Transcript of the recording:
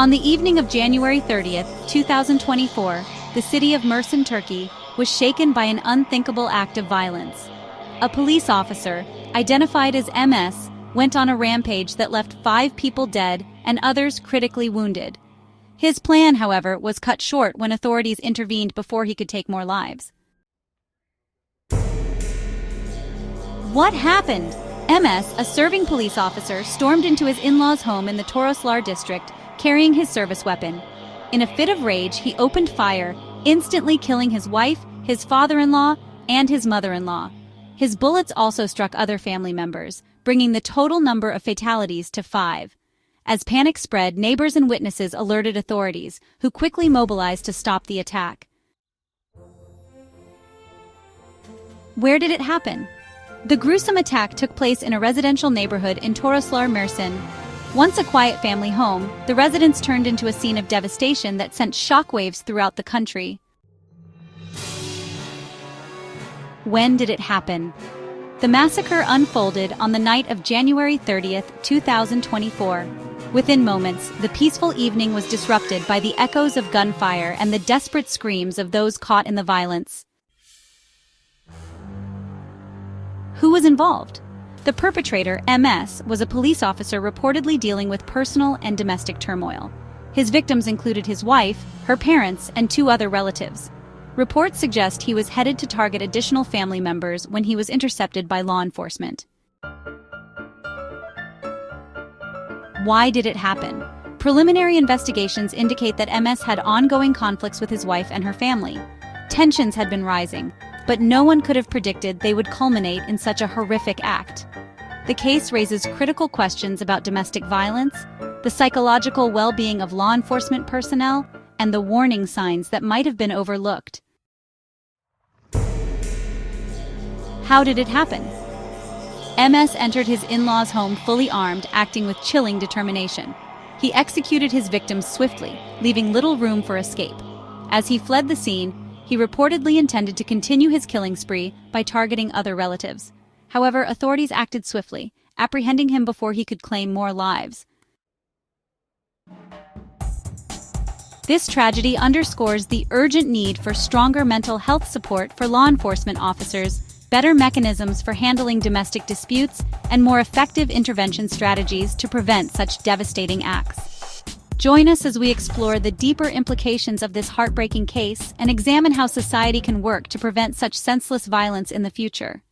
On the evening of January 30th, 2024, the city of Mersin, Turkey, was shaken by an unthinkable act of violence. A police officer, identified as MS, went on a rampage that left 5 people dead and others critically wounded. His plan, however, was cut short when authorities intervened before he could take more lives. What happened? MS, a serving police officer, stormed into his in-laws' home in the Toroslar district, carrying his service weapon. In a fit of rage, he opened fire, instantly killing his wife, his father-in-law, and his mother-in-law. His bullets also struck other family members, bringing the total number of fatalities to 5. As panic spread, neighbors and witnesses alerted authorities, who quickly mobilized to stop the attack. Where did it happen? The gruesome attack took place in a residential neighborhood in Toroslar, Mersin. Once a quiet family home, the residence turned into a scene of devastation that sent shockwaves throughout the country. When did it happen? The massacre unfolded on the night of January 30th, 2024. Within moments, the peaceful evening was disrupted by the echoes of gunfire and the desperate screams of those caught in the violence. Who was involved? The perpetrator, MS, was a police officer reportedly dealing with personal and domestic turmoil. His victims included his wife, her parents, and 2 other relatives. Reports suggest he was headed to target additional family members when he was intercepted by law enforcement. Why did it happen? Preliminary investigations indicate that MS had ongoing conflicts with his wife and her family. Tensions had been rising, but no one could have predicted they would culminate in such a horrific act. The case raises critical questions about domestic violence, the psychological well-being of law enforcement personnel, and the warning signs that might have been overlooked. How did it happen? MS entered his in-laws' home fully armed, acting with chilling determination. He executed his victims swiftly, leaving little room for escape. As he fled the scene, he reportedly intended to continue his killing spree by targeting other relatives. However, authorities acted swiftly, apprehending him before he could claim more lives. This tragedy underscores the urgent need for stronger mental health support for law enforcement officers, better mechanisms for handling domestic disputes, and more effective intervention strategies to prevent such devastating acts. Join us as we explore the deeper implications of this heartbreaking case and examine how society can work to prevent such senseless violence in the future.